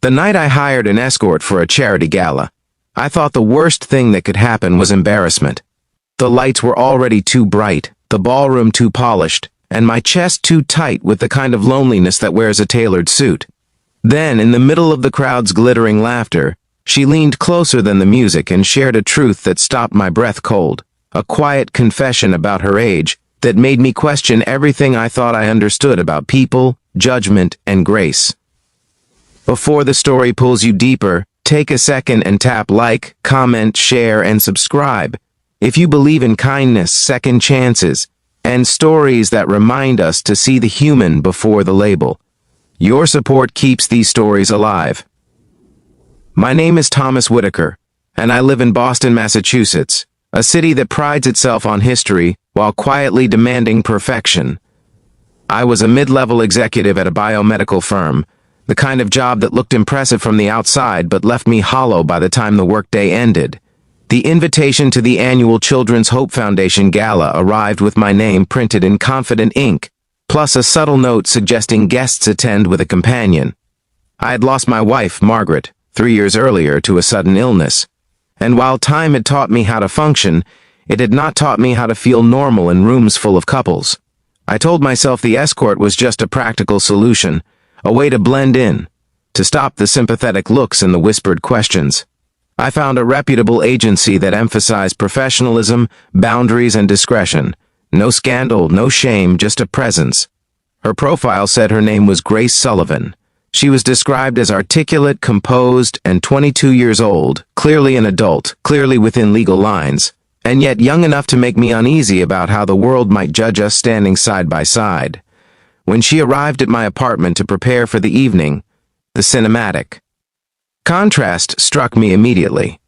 The night I hired an escort for a charity gala, I thought the worst thing that could happen was embarrassment. The lights were already too bright, the ballroom too polished, and my chest too tight with the kind of loneliness that wears a tailored suit. Then, in the middle of the crowd's glittering laughter, she leaned closer than the music and shared a truth that stopped my breath cold, a quiet confession about her age that made me question everything I thought I understood about people, judgment, and grace. Before the story pulls you deeper, take a second and tap like, comment, share, and subscribe if you believe in kindness, second chances, and stories that remind us to see the human before the label. Your support keeps these stories alive. My name is Thomas Whitaker, and I live in Boston, Massachusetts, a city that prides itself on history while quietly demanding perfection. I was a mid-level executive at a biomedical firm, the kind of job that looked impressive from the outside but left me hollow by the time the workday ended. The invitation to the annual Children's Hope Foundation Gala arrived with my name printed in confident ink, plus a subtle note suggesting guests attend with a companion. I had lost my wife, Margaret, 3 years earlier to a sudden illness, and while time had taught me how to function, it had not taught me how to feel normal in rooms full of couples. I told myself the escort was just a practical solution, a way to blend in, to stop the sympathetic looks and the whispered questions. I found a reputable agency that emphasized professionalism, boundaries, and discretion. No scandal, no shame, just a presence. Her profile said her name was Grace Sullivan. She was described as articulate, composed, and 22 years old, clearly an adult, clearly within legal lines, and yet young enough to make me uneasy about how the world might judge us standing side by side. When she arrived at my apartment to prepare for the evening, the cinematic contrast struck me immediately.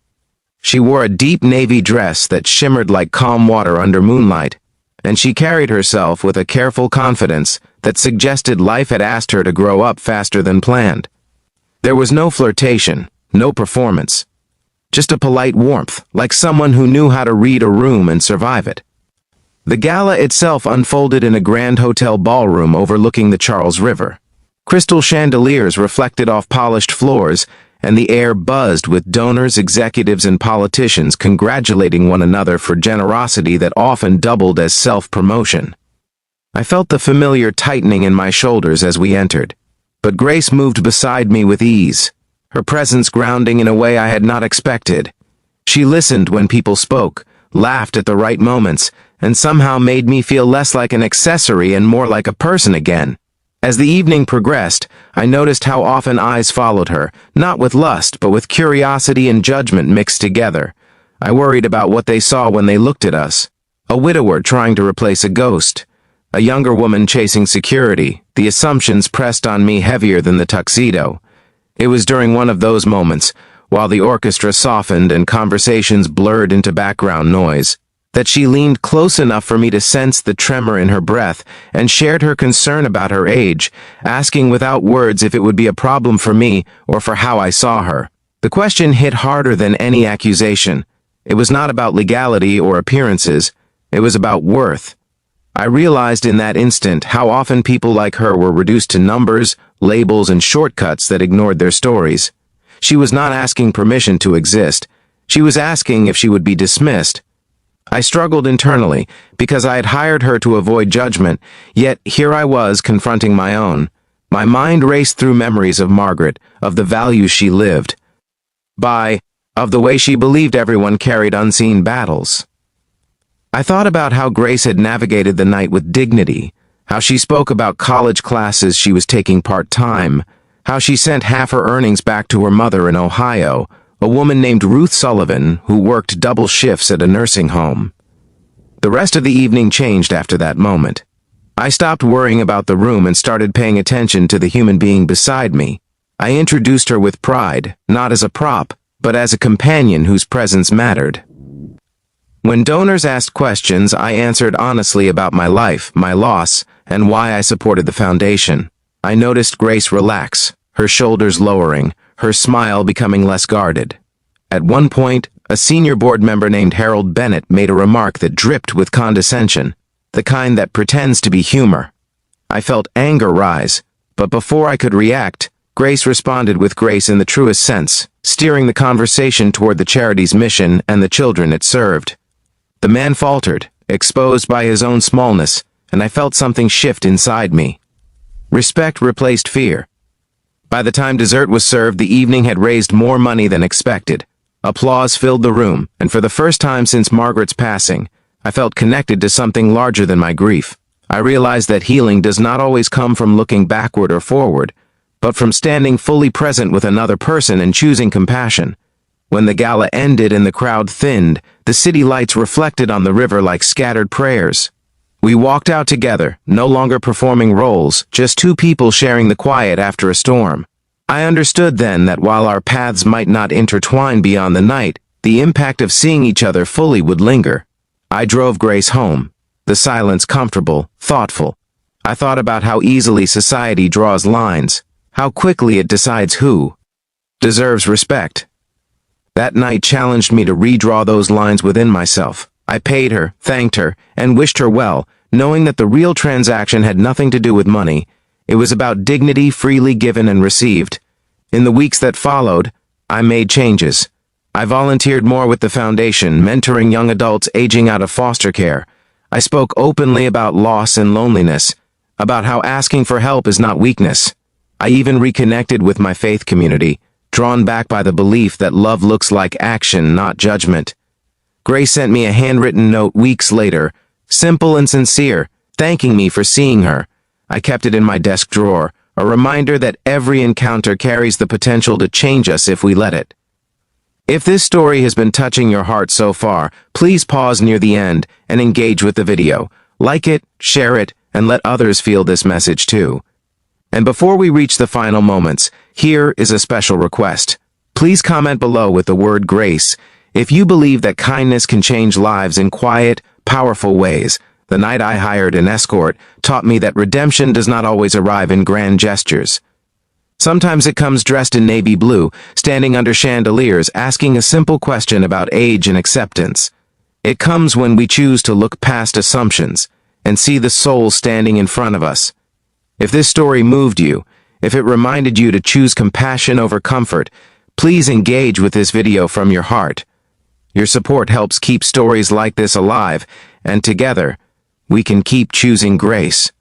She wore a deep navy dress that shimmered like calm water under moonlight, and she carried herself with a careful confidence that suggested life had asked her to grow up faster than planned. There was no flirtation, no performance, just a polite warmth, like someone who knew how to read a room and survive it. The gala itself unfolded in a grand hotel ballroom overlooking the Charles River. Crystal chandeliers reflected off polished floors, and the air buzzed with donors, executives, and politicians congratulating one another for generosity that often doubled as self-promotion. I felt the familiar tightening in my shoulders as we entered, but Grace moved beside me with ease, her presence grounding in a way I had not expected. She listened when people spoke, laughed at the right moments, and somehow made me feel less like an accessory and more like a person again. As the evening progressed, I noticed how often eyes followed her, not with lust, but with curiosity and judgment mixed together. I worried about what they saw when they looked at us. A widower trying to replace a ghost. A younger woman chasing security. The assumptions pressed on me heavier than the tuxedo. It was during one of those moments, while the orchestra softened and conversations blurred into background noise, that she leaned close enough for me to sense the tremor in her breath and shared her concern about her age, asking without words if it would be a problem for me or for how I saw her. The question hit harder than any accusation. It was not about legality or appearances. It was about worth. I realized in that instant how often people like her were reduced to numbers, labels, and shortcuts that ignored their stories. She was not asking permission to exist. She was asking if she would be dismissed. I struggled internally, because I had hired her to avoid judgment, yet here I was confronting my own. My mind raced through memories of Margaret, of the values she lived by, of the way she believed everyone carried unseen battles. I thought about how Grace had navigated the night with dignity, how she spoke about college classes she was taking part-time, how she sent half her earnings back to her mother in Ohio, a woman named Ruth Sullivan who worked double shifts at a nursing home. The rest of the evening changed after that moment. I stopped worrying about the room and started paying attention to the human being beside me. I introduced her with pride, not as a prop, but as a companion whose presence mattered. When donors asked questions, I answered honestly about my life, my loss, and why I supported the foundation. I noticed Grace relax, her shoulders lowering, her smile becoming less guarded. At one point, a senior board member named Harold Bennett made a remark that dripped with condescension, the kind that pretends to be humor. I felt anger rise, but before I could react, Grace responded with grace in the truest sense, steering the conversation toward the charity's mission and the children it served. The man faltered, exposed by his own smallness, and I felt something shift inside me. Respect replaced fear. By the time dessert was served, the evening had raised more money than expected. Applause filled the room, and for the first time since Margaret's passing, I felt connected to something larger than my grief. I realized that healing does not always come from looking backward or forward, but from standing fully present with another person and choosing compassion. When the gala ended and the crowd thinned, the city lights reflected on the river like scattered prayers. We walked out together, no longer performing roles, just two people sharing the quiet after a storm. I understood then that while our paths might not intertwine beyond the night, the impact of seeing each other fully would linger. I drove Grace home, the silence comfortable, thoughtful. I thought about how easily society draws lines, how quickly it decides who deserves respect. That night challenged me to redraw those lines within myself. I paid her, thanked her, and wished her well, knowing that the real transaction had nothing to do with money. It was about dignity freely given and received. In the weeks that followed, I made changes. I volunteered more with the foundation, mentoring young adults aging out of foster care. I spoke openly about loss and loneliness, about how asking for help is not weakness. I even reconnected with my faith community, drawn back by the belief that love looks like action, not judgment. Grace sent me a handwritten note weeks later, simple and sincere, thanking me for seeing her. I kept it in my desk drawer, a reminder that every encounter carries the potential to change us if we let it. If this story has been touching your heart so far, please pause near the end and engage with the video. Like it, share it, and let others feel this message too. And before we reach the final moments, here is a special request. Please comment below with the word grace if you believe that kindness can change lives in quiet, powerful ways. The night I hired an escort taught me that redemption does not always arrive in grand gestures. Sometimes it comes dressed in navy blue, standing under chandeliers, asking a simple question about age and acceptance. It comes when we choose to look past assumptions and see the soul standing in front of us. If this story moved you, if it reminded you to choose compassion over comfort, please engage with this video from your heart. Your support helps keep stories like this alive, and together, we can keep choosing grace.